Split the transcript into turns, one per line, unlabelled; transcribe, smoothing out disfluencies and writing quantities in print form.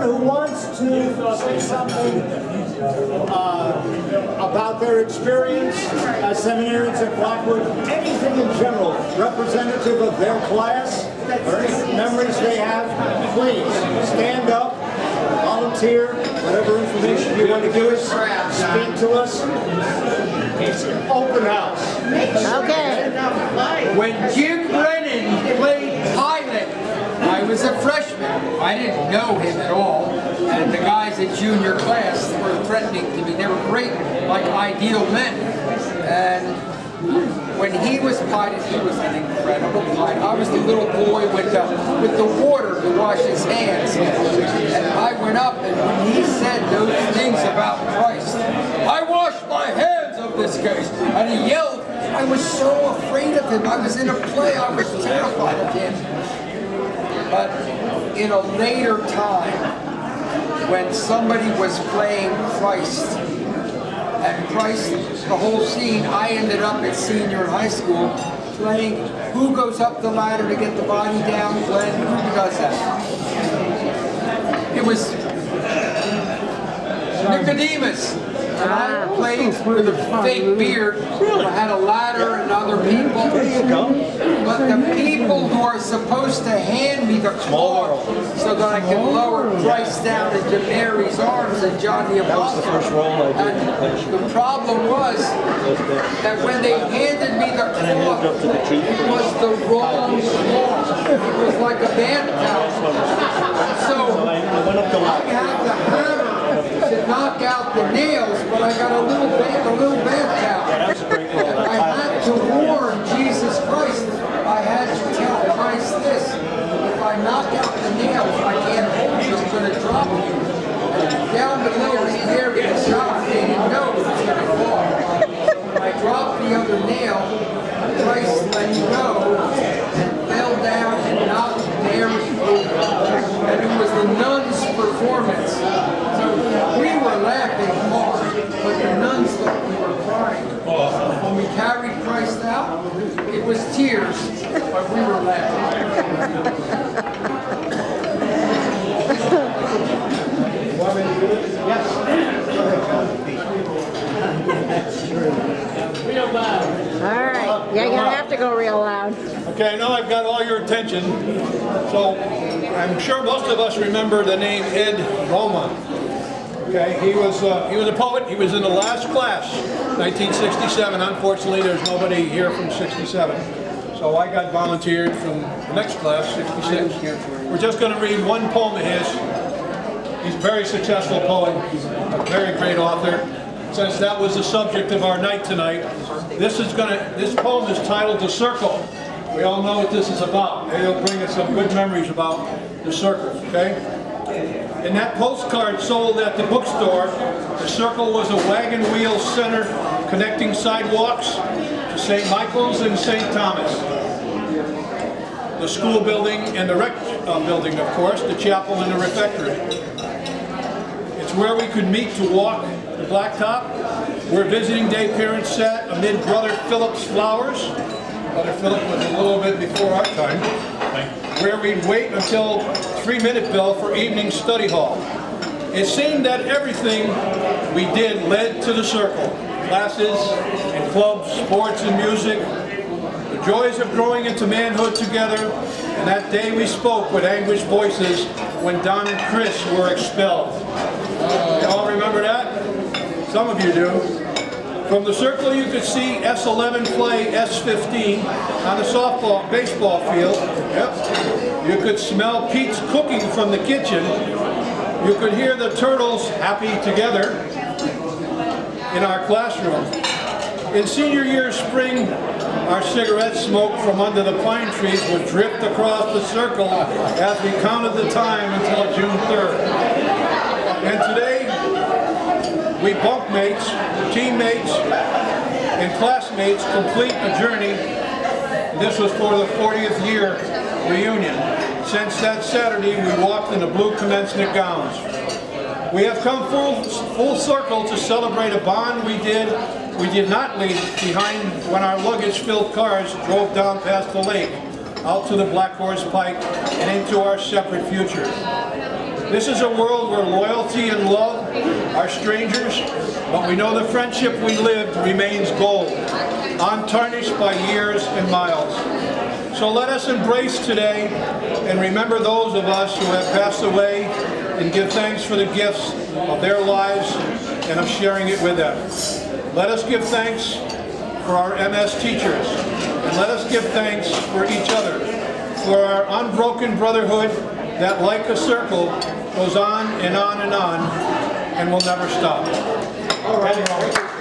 who wants to say something about their experience as seminarians at Blackwood, anything in general, representative of their class, or any memories they have, please stand up, volunteer, whatever information you want to give us, speak to us. Open house.
Okay.
When Jim Brennan played Pilot, I was a freshman. I didn't know him at all, and the guys at junior class were threatening to me. They were great, like ideal men. And when he was Pilot, he was an incredible pilot. I was the little boy with the water to wash his hands. And I went up, and when he said those things about Christ, I wash my hands of this case, and he yelled. I was so afraid of him. I was in a play. I was terrified of him. But in a later time, when somebody was playing Christ, and Christ, the whole scene, I ended up at senior in high school playing who goes up the ladder to get the body down, Glenn, who does that? It was Nicodemus. And I played with a fake beard. I had a ladder and other people.
There you go.
But the people who are supposed to hand me the cloth so that I can lower Christ down into Mary's arms and John the Apostle.
That was the first role I did.
And the problem was that when they handed me the cloth, it was the wrong cloth. It was like a band towel. So I had the hammer to knock out the nails, but I got a little band towel. I had to warn Jesus Christ. I had to tell Christ this: if I knock out the nails, I can't hold you. I'm going to drop you. And down below is Mary and John. They didn't know it was going to fall. When I dropped the other nail, Christ let me go and fell down and knocked Mary over. And it was the nuns' performance. So we were laughing hard, but the nuns thought we were crying. When we carried Christ out, it was tears, but we were laughing.
Real loud.
All right. Yeah, you're gonna have to go real loud.
Okay, I know I've got all your attention, so I'm sure most of us remember the name Ed Romond. Okay, he was a poet. He was in the last class, 1967. Unfortunately, there's nobody here from 67, so I got volunteered from the next class, 66. We're just going to read one poem of his. He's a very successful poet, a very great author. Since that was the subject of our night tonight, this poem is titled "The Circle." We all know what this is about. It'll bring us some good memories about the circle, okay? In that postcard sold at the bookstore, the circle was a wagon wheel center connecting sidewalks to St. Michael's and St. Thomas. The school building and the rec building, of course, the chapel and the refectory. It's where we could meet to walk the blacktop, where visiting day parents sat amid Brother Philip's flowers. Brother Philip was a little bit before our time. Where we'd wait until 3-minute bell for evening study hall. It seemed that everything we did led to the circle. Classes and clubs, sports and music. The joys of growing into manhood together. And that day we spoke with anguished voices when Don and Chris were expelled. You all remember that? Some of you do. From the circle you could see S11 play S15 on the baseball field. Yep. You could smell Pete's cooking from the kitchen. You could hear the turtles happy together in our classroom. In senior year spring, our cigarette smoke from under the pine trees would drift across the circle as we counted the time until June 3rd. And today, we bunkmates, teammates, and classmates complete a journey. This was for the 40th year reunion. Since that Saturday, we walked in the blue commencement gowns. We have come full circle to celebrate a bond we did not leave behind when our luggage-filled cars drove down past the lake, out to the Black Horse Pike, and into our separate futures. This is a world where loyalty and love are strangers, but we know the friendship we lived remains gold, untarnished by years and miles. So let us embrace today and remember those of us who have passed away and give thanks for the gifts of their lives and of sharing it with them. Let us give thanks for our MS teachers, and let us give thanks for each other, for our unbroken brotherhood that, like a circle, goes on and on and on and will never stop.
All right.